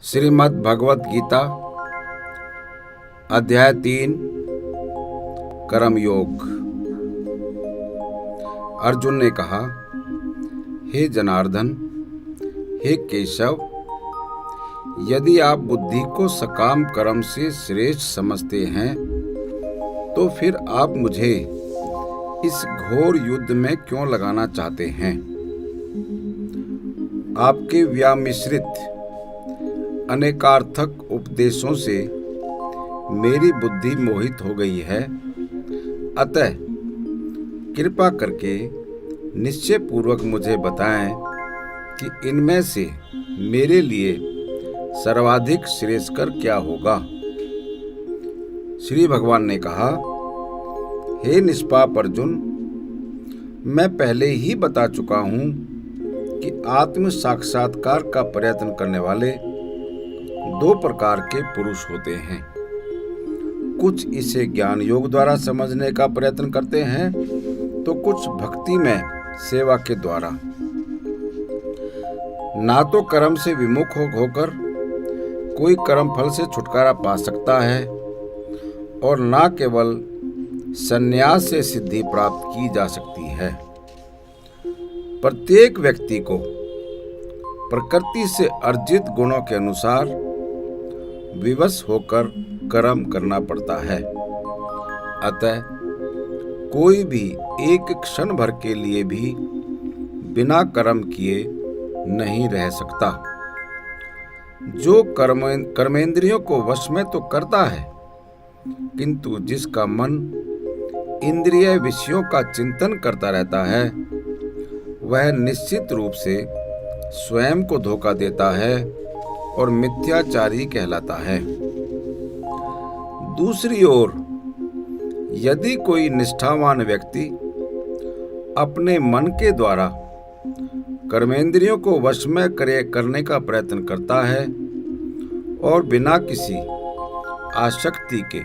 श्रीमद् भगवत गीता अध्याय 3 कर्म योग। अर्जुन ने कहा, हे जनार्दन, हे केशव, यदि आप बुद्धि को सकाम कर्म से श्रेष्ठ समझते हैं तो फिर आप मुझे इस घोर युद्ध में क्यों लगाना चाहते हैं। आपके व्यामिश्रित अनेकार्थक उपदेशों से मेरी बुद्धि मोहित हो गई है, अतः कृपा करके निश्चय पूर्वक मुझे बताएं कि इनमें से मेरे लिए सर्वाधिक श्रेयस्कर क्या होगा। श्री भगवान ने कहा, हे निष्पाप अर्जुन, मैं पहले ही बता चुका हूं कि आत्म साक्षात्कार का प्रयत्न करने वाले दो प्रकार के पुरुष होते हैं। कुछ इसे ज्ञान योग द्वारा समझने का प्रयत्न करते हैं तो कुछ भक्ति में सेवा के द्वारा। ना तो कर्म से विमुख होकर कोई कर्म फल से छुटकारा पा सकता है और ना केवल संन्यास से सिद्धि प्राप्त की जा सकती है। प्रत्येक व्यक्ति को प्रकृति से अर्जित गुणों के अनुसार विवश होकर कर्म करना पड़ता है। अतः कोई भी एक क्षण भर के लिए भी बिना कर्म किए नहीं रह सकता। जो कर्मेंद्रियों को वश में तो करता है, किंतु जिसका मन इंद्रिय विषयों का चिंतन करता रहता है, वह निश्चित रूप से स्वयं को धोखा देता है और मिथ्याचारी कहलाता है। दूसरी ओर यदि कोई निष्ठावान व्यक्ति अपने मन के द्वारा कर्मेंद्रियों को वश में करने का प्रयत्न करता है और बिना किसी आसक्ति के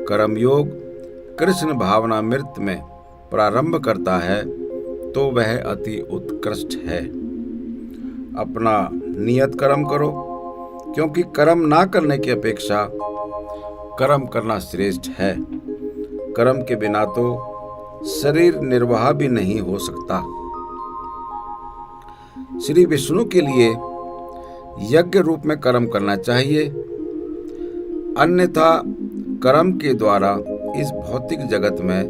कर्मयोग कृष्ण भावनामृत में प्रारंभ करता है तो वह अति उत्कृष्ट है। अपना नियत कर्म करो, क्योंकि कर्म ना करने की अपेक्षा कर्म करना श्रेष्ठ है। कर्म के बिना तो शरीर निर्वाह भी नहीं हो सकता। श्री विष्णु के लिए यज्ञ रूप में कर्म करना चाहिए, अन्यथा कर्म के द्वारा इस भौतिक जगत में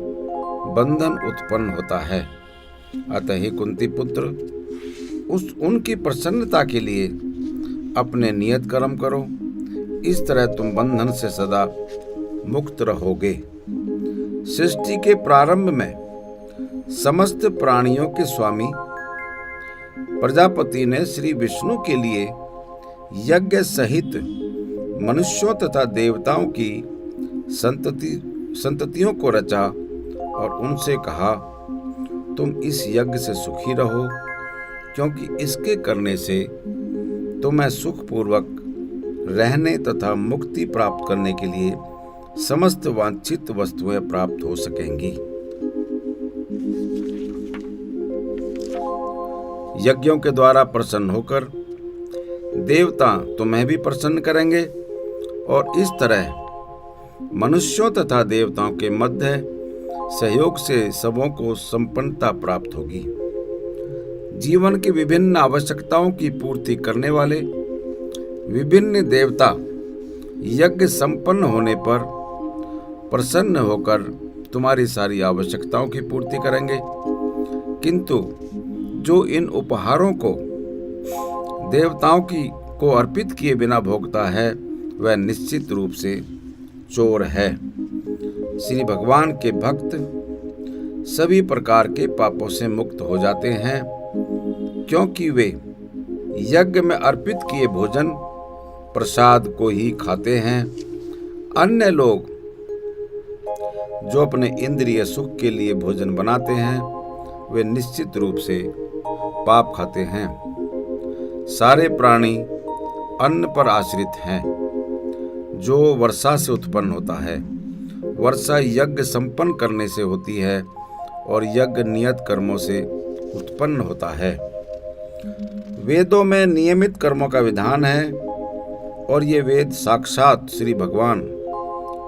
बंधन उत्पन्न होता है। अतः हे कुंती पुत्र, उनकी प्रसन्नता के लिए अपने नियत कर्म करो। इस तरह तुम बंधन से सदा मुक्त रहोगे। सृष्टि के प्रारंभ में समस्त प्राणियों के स्वामी प्रजापति ने श्री विष्णु के लिए यज्ञ सहित मनुष्यों तथा देवताओं की संततियों को रचा और उनसे कहा, तुम इस यज्ञ से सुखी रहो, क्योंकि इसके करने से तुम्हें सुखपूर्वक रहने तथा मुक्ति प्राप्त करने के लिए समस्त वांछित वस्तुएं प्राप्त हो सकेंगी। यज्ञों के द्वारा प्रसन्न होकर देवता तुम्हें भी प्रसन्न करेंगे और इस तरह मनुष्यों तथा देवताओं के मध्य सहयोग से सबों को संपन्नता प्राप्त होगी। जीवन की विभिन्न आवश्यकताओं की पूर्ति करने वाले विभिन्न देवता यज्ञ संपन्न होने पर प्रसन्न होकर तुम्हारी सारी आवश्यकताओं की पूर्ति करेंगे, किंतु जो इन उपहारों को देवताओं को अर्पित किए बिना भोगता है वह निश्चित रूप से चोर है। श्री भगवान के भक्त सभी प्रकार के पापों से मुक्त हो जाते हैं, क्योंकि वे यज्ञ में अर्पित किए भोजन प्रसाद को ही खाते हैं। अन्य लोग जो अपने इंद्रिय सुख के लिए भोजन बनाते हैं वे निश्चित रूप से पाप खाते हैं। सारे प्राणी अन्न पर आश्रित हैं, जो वर्षा से उत्पन्न होता है। वर्षा यज्ञ संपन्न करने से होती है और यज्ञ नियत कर्मों से उत्पन्न होता है। वेदों में नियमित कर्मों का विधान है, और ये वेद साक्षात श्री भगवान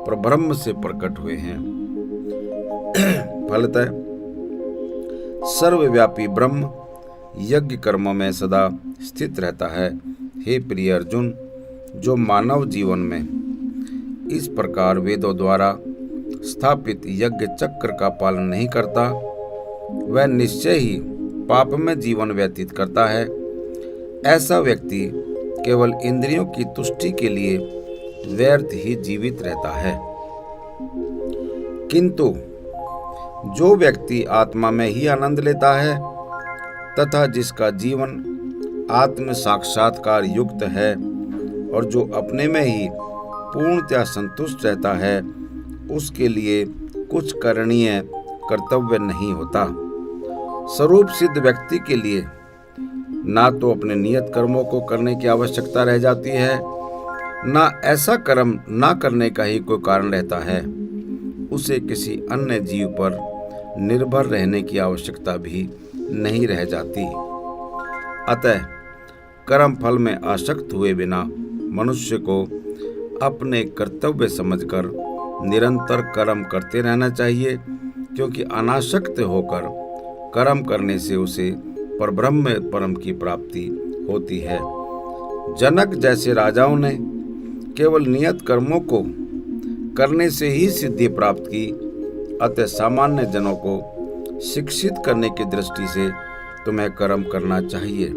परब्रह्म से प्रकट हुए हैं। फलतः सर्वव्यापी ब्रह्म यज्ञ कर्मों में सदा स्थित रहता है। हे प्रिय अर्जुन, जो मानव जीवन में इस प्रकार वेदों द्वारा स्थापित यज्ञ चक्र का पालन नहीं करता, वह निश्चय ही पाप में जीवन व्यतीत करता है। ऐसा व्यक्ति केवल इंद्रियों की तुष्टि के लिए व्यर्थ ही जीवित रहता है। किंतु जो व्यक्ति आत्मा में ही आनंद लेता है तथा जिसका जीवन आत्म साक्षात्कार युक्त है और जो अपने में ही पूर्णतया संतुष्ट रहता है, उसके लिए कुछ करणीय कर्तव्य नहीं होता। स्वरूप सिद्ध व्यक्ति के लिए ना तो अपने नियत कर्मों को करने की आवश्यकता रह जाती है, ना ऐसा कर्म ना करने का ही कोई कारण रहता है। उसे किसी अन्य जीव पर निर्भर रहने की आवश्यकता भी नहीं रह जाती। अतः कर्म फल में आसक्त हुए बिना मनुष्य को अपने कर्तव्य समझकर निरंतर कर्म करते रहना चाहिए, क्योंकि अनासक्त होकर कर्म करने से उसे परब्रह्म परम की प्राप्ति होती है। जनक जैसे राजाओं ने केवल नियत कर्मों को करने से ही सिद्धि प्राप्त की। अतः सामान्य जनों को शिक्षित करने की दृष्टि से तुम्हें कर्म करना चाहिए।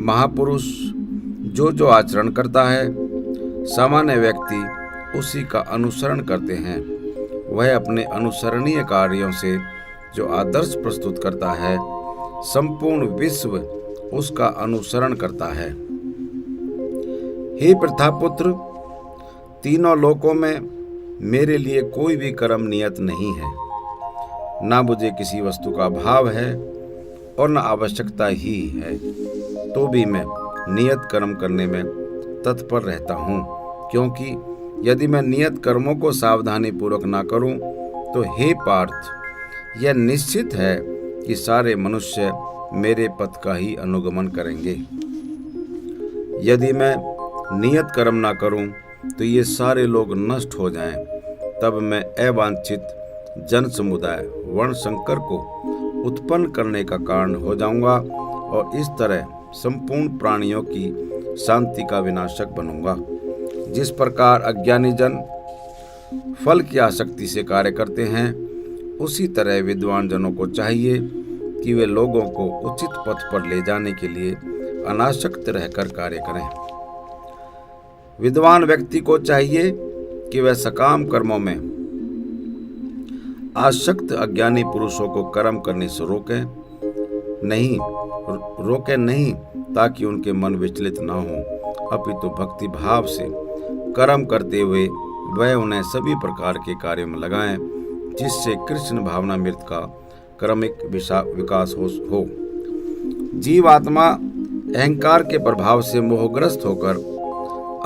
महापुरुष जो आचरण करता है, सामान्य व्यक्ति उसी का अनुसरण करते हैं। वह अपने अनुसरणीय कार्यों से जो आदर्श प्रस्तुत करता है, संपूर्ण विश्व उसका अनुसरण करता है। हे प्रथापुत्र, तीनों लोकों में मेरे लिए कोई भी कर्म नियत नहीं है। ना मुझे किसी वस्तु का अभाव है और न आवश्यकता ही है, तो भी मैं नियत कर्म करने में तत्पर रहता हूँ। क्योंकि यदि मैं नियत कर्मों को सावधानी पूर्वक ना करूं, तो हे पार्थ, यह निश्चित है कि सारे मनुष्य मेरे पथ का ही अनुगमन करेंगे। यदि मैं नियत कर्म ना करूं, तो ये सारे लोग नष्ट हो जाएं। तब मैं अवांछित जन समुदाय वर्ण संकर को उत्पन्न करने का कारण हो जाऊंगा और इस तरह संपूर्ण प्राणियों की शांति का विनाशक बनूंगा। जिस प्रकार अज्ञानी जन फल की आसक्ति से कार्य करते हैं, उसी तरह विद्वान जनों को चाहिए कि वे लोगों को उचित पथ पर ले जाने के लिए अनासक्त रहकर कार्य करें। विद्वान व्यक्ति को चाहिए कि वह सकाम कर्मों में आसक्त अज्ञानी पुरुषों को कर्म करने से रोके नहीं, ताकि उनके मन विचलित न हो, अपितु भक्ति भाव से कर्म करते हुए वह उन्हें सभी प्रकार के कार्यों में लगाएं, जिससे कृष्ण भावनामृत का क्रमिक विकास हो। जीवात्मा अहंकार के प्रभाव से मोहग्रस्त होकर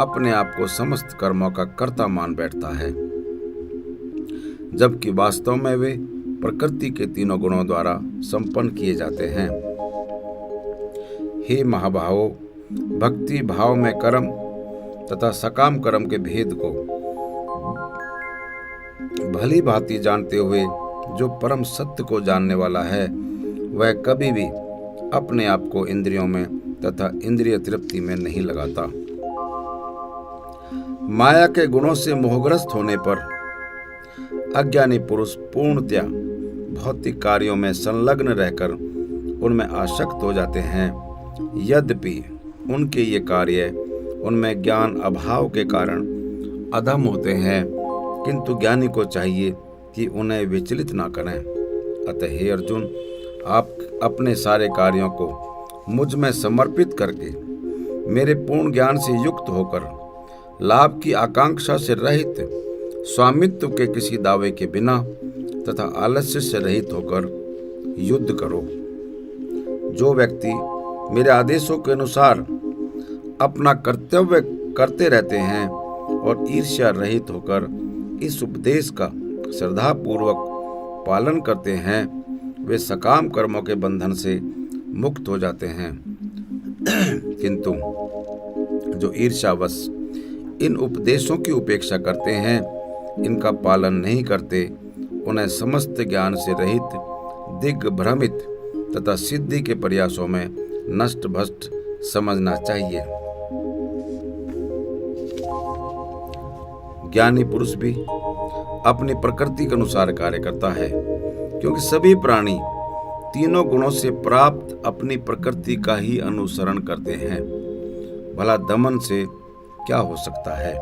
अपने आप को समस्त कर्मों का कर्ता मान बैठता है, जबकि वास्तव में वे प्रकृति के तीनों गुणों द्वारा संपन्न किए जाते हैं। हे महाभावों, भक्ति भाव में कर्म तथा सकाम कर्म के भेद को भली भांति जानते हुए जो परम सत्य को जानने वाला है, वह कभी भी अपने आप को इंद्रियों में तथा इंद्रिय तृप्ति में नहीं लगाता। माया के गुणों से मोहग्रस्त होने पर अज्ञानी पुरुष पूर्णतया भौतिक कार्यों में संलग्न रहकर उनमें आसक्त हो जाते हैं। यद्यपि उनके ये कार्य उनमें ज्ञान अभाव के कारण अधम होते हैं, किंतु ज्ञानी को चाहिए कि उन्हें विचलित ना करें। अतः हे अर्जुन, आप अपने सारे कार्यों को मुझ में समर्पित करके मेरे पूर्ण ज्ञान से युक्त होकर लाभ की आकांक्षा से रहित, स्वामित्व के किसी दावे के बिना तथा आलस्य से रहित होकर युद्ध करो। जो व्यक्ति मेरे आदेशों के अनुसार अपना कर्तव्य करते रहते हैं और ईर्ष्या रहित होकर इस उपदेश का श्रद्धापूर्वक पालन करते हैं, वे सकाम कर्मों के बंधन से मुक्त हो जाते हैं। किंतु जो ईर्ष्यावश इन उपदेशों की उपेक्षा करते हैं, इनका पालन नहीं करते, उन्हें समस्त ज्ञान से रहित, दिग्भ्रमित तथा सिद्धि के प्रयासों में नष्ट भ्रष्ट समझना चाहिए। ज्ञानी पुरुष भी अपनी प्रकृति के अनुसार कार्य करता है, क्योंकि सभी प्राणी तीनों गुणों से प्राप्त अपनी प्रकृति का ही अनुसरण करते हैं। भला दमन से क्या हो सकता है?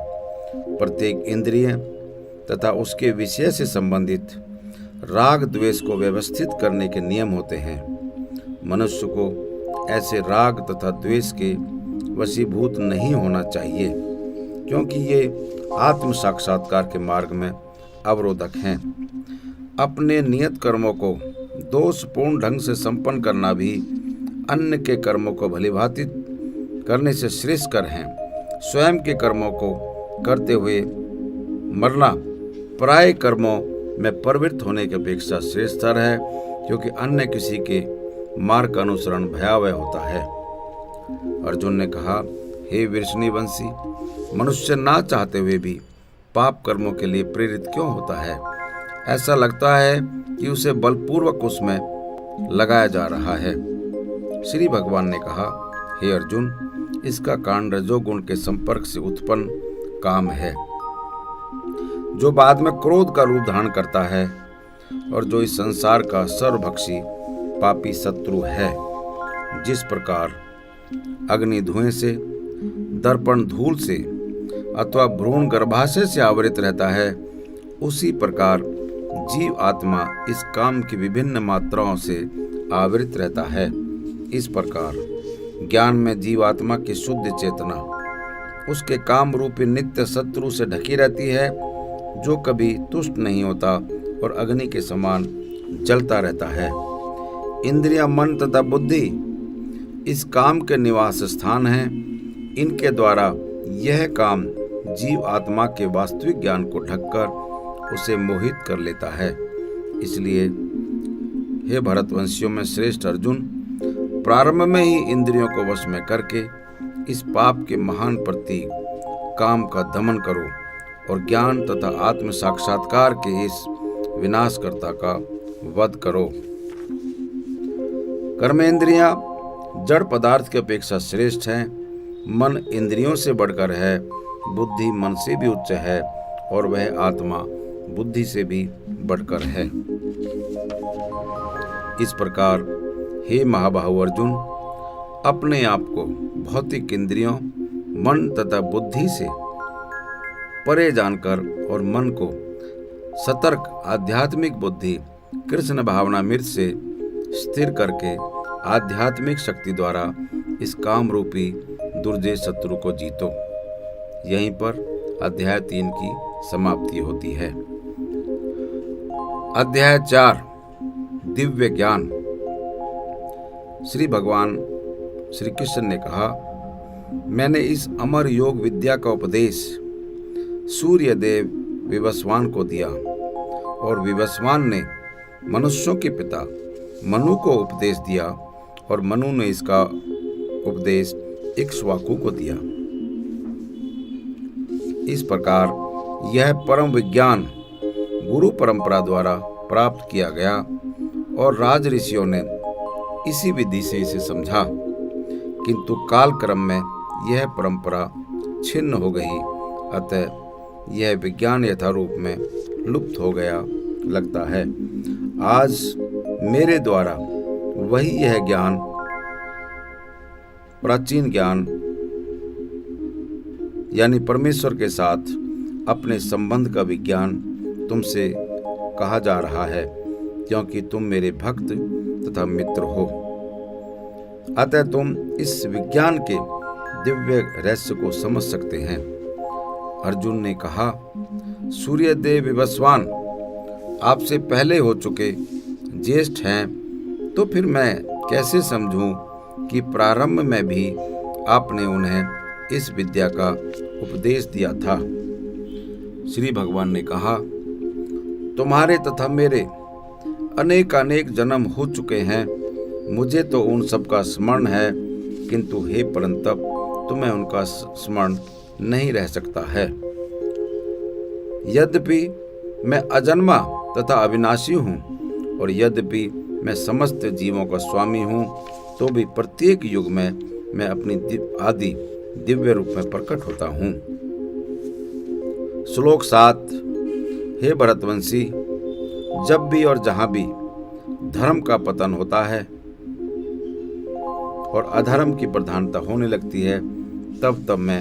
प्रत्येक इंद्रिय तथा उसके विषय से संबंधित राग द्वेष को व्यवस्थित करने के नियम होते हैं। मनुष्य को ऐसे राग तथा द्वेष के वशीभूत नहीं होना चाहिए, क्योंकि ये आत्म साक्षात्कार के मार्ग में अवरोधक हैं। अपने नियत कर्मों को दोषपूर्ण ढंग से संपन्न करना भी अन्य के कर्मों को भलीभांति करने से श्रेष्ठकर है। स्वयं के कर्मों को करते हुए मरना पराये कर्मों में प्रवृत्त होने की अपेक्षा श्रेष्ठतर है, क्योंकि अन्य किसी के मार्ग का अनुसरण भयावह होता है। अर्जुन ने कहा, हे वृषणिवंशी, मनुष्य ना चाहते हुए भी पाप कर्मों के लिए प्रेरित क्यों होता है? ऐसा लगता है कि उसे बलपूर्वक उसमें लगाया जा रहा है। श्री भगवान ने कहा, हे अर्जुन, इसका कारण रजोगुण के संपर्क से उत्पन्न काम है, जो बाद में क्रोध का रूप धारण करता है और जो इस संसार का सर्वभक्षी पापी शत्रु है। जिस प्रकार अग्नि धुएं से, दर्पण धूल से अथवा भ्रूण गर्भाशय से आवृत रहता है, उसी प्रकार जीव आत्मा इस काम की विभिन्न मात्राओं से आवृत रहता है। इस प्रकार ज्ञान में जीवात्मा की शुद्ध चेतना उसके काम रूपी नित्य शत्रु से ढकी रहती है, जो कभी तुष्ट नहीं होता और अग्नि के समान जलता रहता है। इंद्रिया, मन तथा बुद्धि इस काम के निवास स्थान हैं। इनके द्वारा यह काम जीव आत्मा के वास्तविक ज्ञान को ढककर उसे मोहित कर लेता है। इसलिए हे भरतवंशियों में श्रेष्ठ अर्जुन, प्रारंभ में ही इंद्रियों को वश में करके इस पाप के महान प्रतीक काम का दमन करो और ज्ञान तथा आत्म साक्षात्कार के इस विनाशकर्ता का वध करो। कर्मेंद्रियां जड़ पदार्थ की अपेक्षा श्रेष्ठ हैं। मन इंद्रियों से बढ़कर है, बुद्धि मन से भी उच्च है और वह आत्मा बुद्धि से भी बढ़कर है। इस प्रकार हे महाबाहु अर्जुन, अपने आप को भौतिक इंद्रियों, मन तथा बुद्धि से परे जानकर और मन को सतर्क आध्यात्मिक बुद्धि कृष्ण भावनामृत से स्थिर करके आध्यात्मिक शक्ति द्वारा इस काम रूपी दुर्जय शत्रु को जीतो। यहीं पर अध्याय 3 की समाप्ति होती है। अध्याय 4 दिव्य ज्ञान। श्री भगवान श्री कृष्ण ने कहा, मैंने इस अमर योग विद्या का उपदेश सूर्य देव विवस्वान को दिया और विवस्वान ने मनुष्यों के पिता मनु को उपदेश दिया और मनु ने इसका उपदेश इक्ष्वाकु को दिया। इस प्रकार यह परम विज्ञान गुरु परंपरा द्वारा प्राप्त किया गया और राज ऋषियों ने इसी विधि से इसे समझा, किंतु कालक्रम में यह परंपरा छिन्न हो गई, अतः यह विज्ञान यथारूप में लुप्त हो गया लगता है। आज मेरे द्वारा वही यह ज्ञान, प्राचीन ज्ञान यानी परमेश्वर के साथ अपने संबंध का विज्ञान तुमसे कहा जा रहा है, क्योंकि तुम मेरे भक्त तथा मित्र हो। अतः तुम इस विज्ञान के दिव्य रहस्य को समझ सकते हैं। अर्जुन ने कहा, सूर्यदेव विवस्वान आपसे पहले हो चुके ज्येष्ठ हैं, तो फिर मैं कैसे समझूं कि प्रारंभ में भी आपने उन्हें इस विद्या का उपदेश दिया था। श्री भगवान ने कहा, तुम्हारे तथा मेरे अनेक जन्म हो चुके हैं, मुझे तो उन सब का स्मरण है, किंतु हे परंतप तुम्हें उनका स्मरण नहीं रह सकता है। यद्यपि मैं अजन्मा तथा अविनाशी हूँ और यद्यपि मैं समस्त जीवों का स्वामी हूँ, तो भी प्रत्येक युग में मैं अपनी आदि दिव्य रूप में प्रकट होता हूँ। श्लोक 7। हे भरतवंशी, जब भी और जहाँ भी धर्म का पतन होता है और अधर्म की प्रधानता होने लगती है, तब तब मैं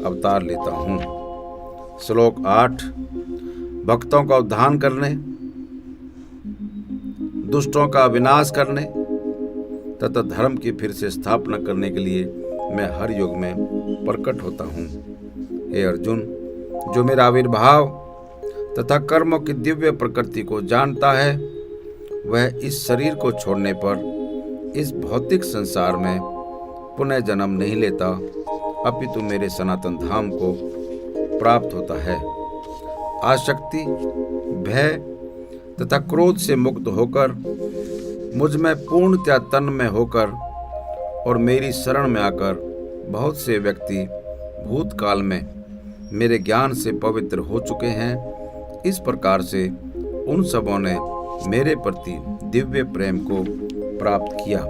अवतार लेता हूँ। श्लोक 8। भक्तों का उद्धार करने, दुष्टों का विनाश करने तथा धर्म की फिर से स्थापना करने के लिए मैं हर युग में प्रकट होता हूँ। हे अर्जुन, जो मेरा आविर्भाव तथा कर्मों की दिव्य प्रकृति को जानता है, वह इस शरीर को छोड़ने पर इस भौतिक संसार में पुनः जन्म नहीं लेता, अपितु मेरे सनातन धाम को प्राप्त होता है। आसक्ति, भय तथा क्रोध से मुक्त होकर, मुझ में पूर्णतया तन्मय होकर और मेरी शरण में आकर बहुत से व्यक्ति भूतकाल में मेरे ज्ञान से पवित्र हो चुके हैं। इस प्रकार से उन सबों ने मेरे प्रति दिव्य प्रेम को प्राप्त किया।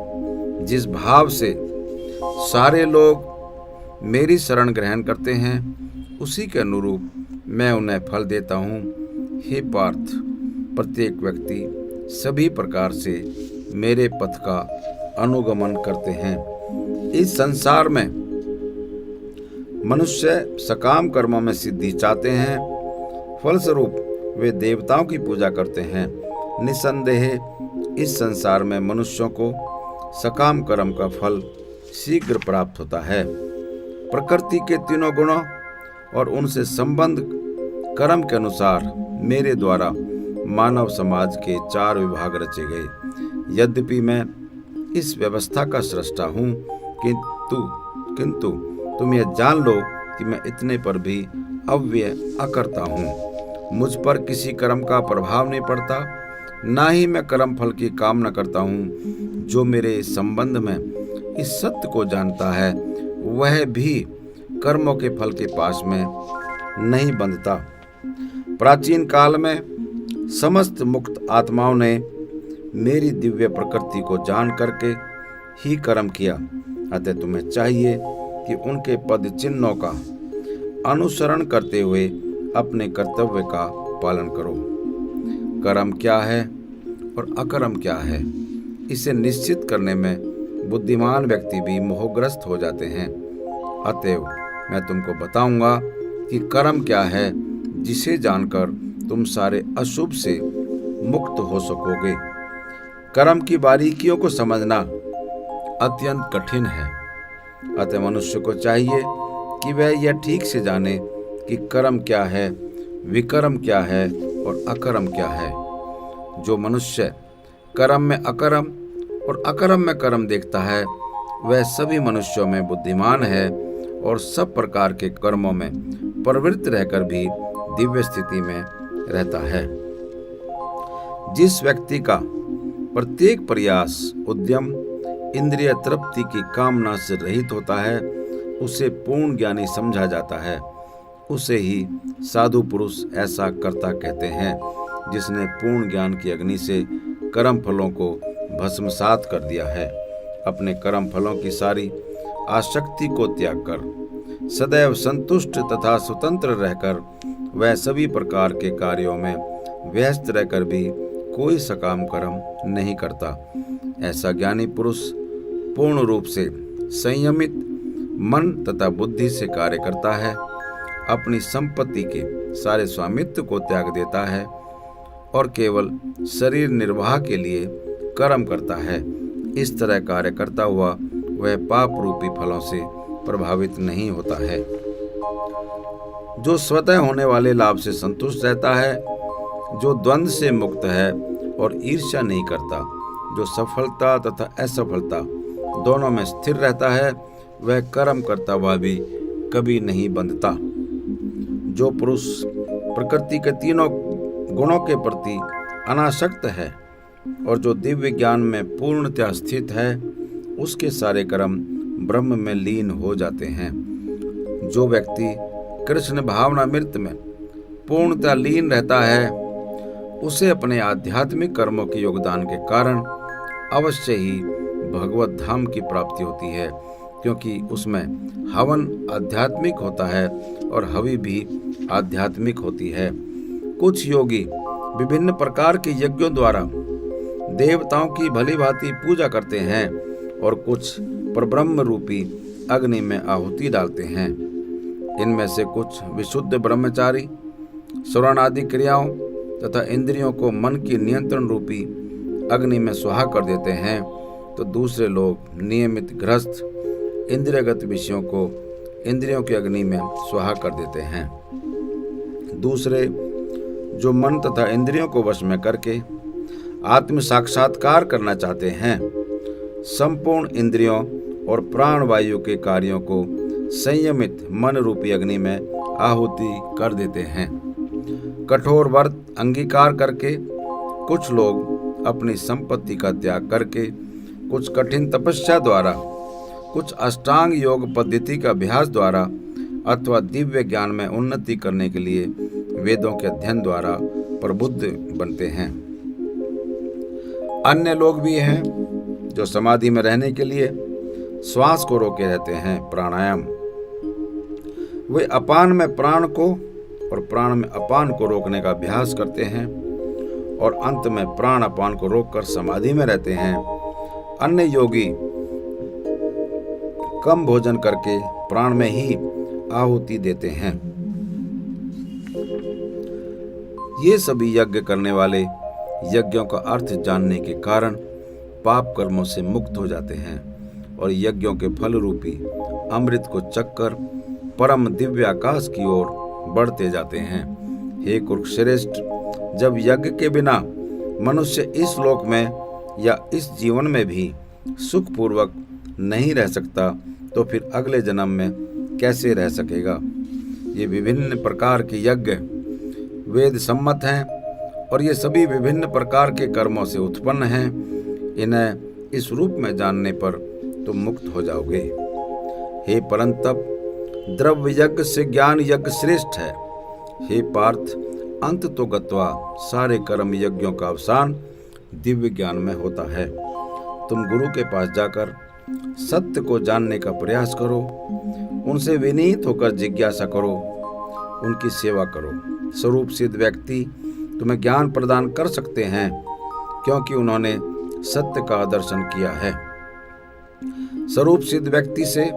जिस भाव से सारे लोग मेरी शरण ग्रहण करते हैं, उसी के अनुरूप मैं उन्हें फल देता हूँ। हे पार्थ, प्रत्येक व्यक्ति सभी प्रकार से मेरे पथ का अनुगमन करते हैं। इस संसार में मनुष्य सकाम कर्मों में सिद्धि चाहते हैं, फलस्वरूप वे देवताओं की पूजा करते हैं। निसंदेह इस संसार में मनुष्यों को सकाम कर्म का फल शीघ्र प्राप्त होता है। प्रकृति के तीनों गुणों और उनसे संबंध कर्म के अनुसार मेरे द्वारा मानव समाज के 4 विभाग रचे गए। यद्यपि मैं इस व्यवस्था का सृष्टा हूँ, किंतु तुम यह जान लो कि मैं इतने पर भी अव्यय अकर्ता हूँ। मुझ पर किसी कर्म का प्रभाव नहीं पड़ता, ना ही मैं कर्म फल की कामना करता हूँ। जो मेरे संबंध में इस सत्य को जानता है, वह भी कर्मों के फल के पास में नहीं बंधता। प्राचीन काल में समस्त मुक्त आत्माओं ने मेरी दिव्य प्रकृति को जान करके ही कर्म किया। अतः तुम्हें चाहिए कि उनके पद चिन्हों का अनुसरण करते हुए अपने कर्तव्य का पालन करो। कर्म क्या है और अकर्म क्या है, इसे निश्चित करने में बुद्धिमान व्यक्ति भी मोहग्रस्त हो जाते हैं। अतएव मैं तुमको बताऊंगा कि कर्म क्या है, जिसे जानकर तुम सारे अशुभ से मुक्त हो सकोगे। कर्म की बारीकियों को समझना अत्यंत कठिन है। अतः मनुष्य को चाहिए कि वह यह ठीक से जाने कि कर्म क्या है, विकर्म क्या है और अकर्म क्या है। जो मनुष्य कर्म में अकर्म और अकर्म में कर्म देखता है, वह सभी मनुष्यों में बुद्धिमान है और सब प्रकार के कर्मों में प्रवृत्त रहकर भी दिव्य स्थिति में रहता है। जिस व्यक्ति का प्रत्येक प्रयास उद्यम इंद्रिय तृप्ति की कामना से रहित होता है, उसे पूर्ण ज्ञानी समझा जाता है। उसे ही साधु पुरुष ऐसा कर्ता कहते हैं, जिसने पूर्ण ज्ञान की अग्नि से कर्म फलों को भस्मसात कर दिया है। अपने कर्म फलों की सारी आसक्ति को त्याग कर सदैव संतुष्ट तथा स्वतंत्र रहकर वह सभी प्रकार के कार्यों में व्यस्त रहकर भी कोई सकाम कर्म नहीं करता। ऐसा ज्ञानी पुरुष पूर्ण रूप से संयमित मन तथा बुद्धि से कार्य करता है, अपनी संपत्ति के सारे स्वामित्व को त्याग देता है और केवल शरीर निर्वाह के लिए कर्म करता है। इस तरह कार्य करता हुआ वह पाप रूपी फलों से प्रभावित नहीं होता है। जो स्वतः होने वाले लाभ से संतुष्ट रहता है, जो द्वंद्व से मुक्त है और ईर्ष्या नहीं करता, जो सफलता तथा असफलता दोनों में स्थिर रहता है, वह कर्म करता हुआ भी कभी नहीं बंधता। जो पुरुष प्रकृति के तीनों गुणों के प्रति अनासक्त है और जो दिव्य ज्ञान में पूर्णतया स्थित है, उसके सारे कर्म ब्रह्म में लीन हो जाते हैं। जो व्यक्ति कृष्ण भावनामृत में पूर्णतः लीन रहता है, उसे अपने आध्यात्मिक कर्मों के योगदान के कारण अवश्य ही भगवत धाम की प्राप्ति होती है, क्योंकि उसमें हवन आध्यात्मिक होता है और हवि भी आध्यात्मिक होती है। कुछ योगी विभिन्न प्रकार के यज्ञों द्वारा देवताओं की भली भांति पूजा करते हैं और कुछ परब्रह्म रूपी अग्नि में आहुति डालते हैं। इनमें से कुछ विशुद्ध ब्रह्मचारी श्रवण आदि क्रियाओं तथा इंद्रियों को मन की नियंत्रण रूपी अग्नि में स्वाहा कर देते हैं, तो दूसरे लोग नियमित गृहस्थ इंद्रियगत विषयों को इंद्रियों की अग्नि में स्वाहा कर देते हैं। दूसरे जो मन तथा इंद्रियों को वश में करके आत्म साक्षात्कार करना चाहते हैं, संपूर्ण इंद्रियों और प्राण वायु के कार्यों को संयमित मन रूपी अग्नि में आहुति कर देते हैं। कठोर व्रत अंगीकार करके कुछ लोग अपनी संपत्ति का त्याग करके, कुछ कठिन तपस्या द्वारा, कुछ अष्टांग योग पद्धति का अभ्यास द्वारा अथवा दिव्य ज्ञान में उन्नति करने के लिए वेदों के अध्ययन द्वारा प्रबुद्ध बनते हैं। अन्य लोग भी हैं जो समाधि में रहने के लिए श्वास को रोके रहते हैं, प्राणायाम। वे अपान में प्राण को और प्राण में अपान को रोकने का अभ्यास करते हैं और अंत में प्राण अपान को रोककर समाधि में रहते हैं। अन्य योगी कम भोजन करके प्राण में ही आहुति देते हैं। ये सभी यज्ञ करने वाले यज्ञों का अर्थ जानने के कारण पाप कर्मों से मुक्त हो जाते हैं और यज्ञों के फल रूपी अमृत को चखकर परम दिव्य आकाश की ओर बढ़ते जाते हैं। हे कुरुश्रेष्ठ, जब यज्ञ के बिना मनुष्य इस लोक में या इस जीवन में भी सुखपूर्वक नहीं रह सकता, तो फिर अगले जन्म में कैसे रह सकेगा। ये विभिन्न प्रकार के यज्ञ वेद सम्मत हैं और ये सभी विभिन्न प्रकार के कर्मों से उत्पन्न हैं। इन्हें इस रूप में जानने पर तुम मुक्त हो जाओगे। हे परंतप, द्रव्य यज्ञ से ज्ञान यज्ञ श्रेष्ठ है। हे पार्थ, अंत तो गत्वा सारे कर्म यज्ञों का अवसान दिव्य ज्ञान में होता है। तुम गुरु के पास जाकर सत्य को जानने का प्रयास करो, उनसे विनीत होकर जिज्ञासा करो, उनकी सेवा करो। स्वरूप सिद्ध व्यक्ति तुम्हें ज्ञान प्रदान कर सकते हैं, क्योंकि उन्होंने सत्य का दर्शन किया है। स्वरूप सिद्ध व्यक्ति से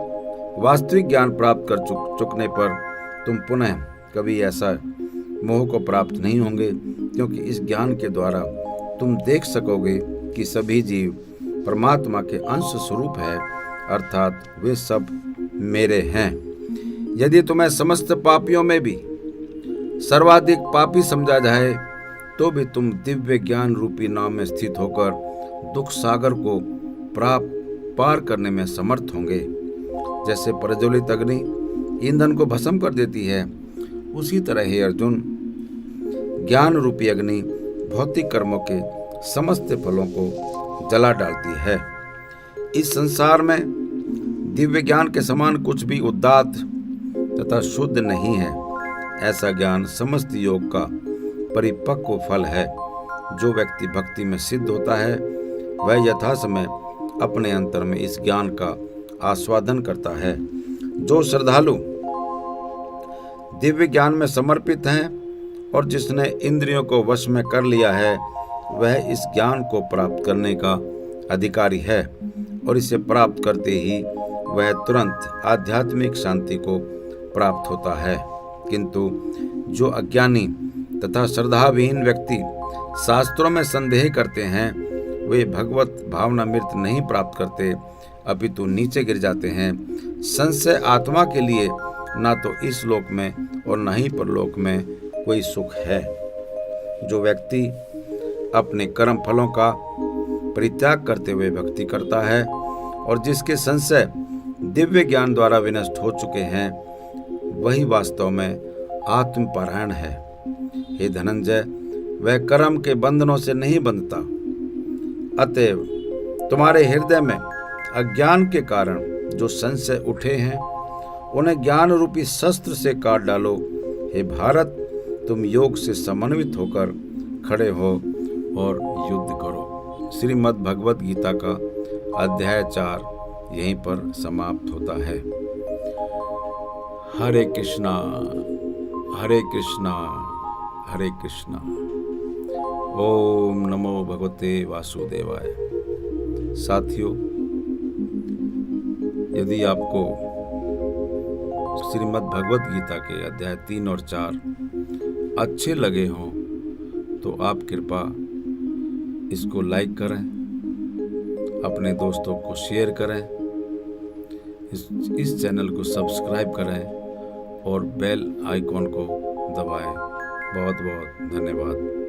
वास्तविक ज्ञान प्राप्त कर चुकने पर तुम पुनः कभी ऐसा मोह को प्राप्त नहीं होंगे, क्योंकि इस ज्ञान के द्वारा तुम देख सकोगे कि सभी जीव परमात्मा के अंश स्वरूप है, अर्थात वे सब मेरे हैं। यदि तुम्हें समस्त पापियों में भी सर्वाधिक पापी समझा जाए, तो भी तुम दिव्य ज्ञान रूपी नाव में स्थित होकर दुख सागर को पार करने में समर्थ होंगे। जैसे प्रज्वलित अग्नि ईंधन को भस्म कर देती है, उसी तरह हे अर्जुन, ज्ञान रूपी अग्नि भौतिक कर्मों के समस्त फलों को जला डालती है। इस संसार में दिव्य ज्ञान के समान कुछ भी उदात्त तथा शुद्ध नहीं है। ऐसा ज्ञान समस्त योग का परिपक्व फल है। जो व्यक्ति भक्ति में सिद्ध होता है, वह यथासमय अपने अंतर में इस ज्ञान का आस्वादन करता है। जो श्रद्धालु दिव्य ज्ञान में समर्पित हैं और जिसने इंद्रियों को वश में कर लिया है, वह इस ज्ञान को प्राप्त करने का अधिकारी है और इसे प्राप्त करते ही वह तुरंत आध्यात्मिक शांति को प्राप्त होता है। किंतु जो अज्ञानी तथा श्रद्धाविहीन व्यक्ति शास्त्रों में संदेह करते हैं, वे भगवत भावनामृत नहीं प्राप्त करते, अपितु नीचे गिर जाते हैं। संशय आत्मा के लिए ना तो इस लोक में और न ही परलोक में कोई सुख है। जो व्यक्ति अपने कर्म फलों का परित्याग करते हुए भक्ति करता है और जिसके संशय दिव्य ज्ञान द्वारा विनष्ट हो चुके हैं, वही वास्तव में आत्मपरायण है। हे धनंजय, वह कर्म के बंधनों से नहीं बंधता। अतएव तुम्हारे हृदय में अज्ञान के कारण जो संशय उठे हैं, उन्हें ज्ञान रूपी शस्त्र से काट डालो। हे भारत, तुम योग से समन्वित होकर खड़े हो और युद्ध करो। श्रीमद् भगवत गीता का अध्याय 4 यहीं पर समाप्त होता है। हरे कृष्णा हरे कृष्णा हरे कृष्णा। ओम नमो भगवते वासुदेवाय। साथियों, यदि आपको श्रीमद् भगवत गीता के अध्याय 3 और 4 अच्छे लगे हों तो आप कृपया इसको लाइक करें, अपने दोस्तों को शेयर करें, इस चैनल को सब्सक्राइब करें और बेल आइकॉन को दबाएं। बहुत बहुत धन्यवाद।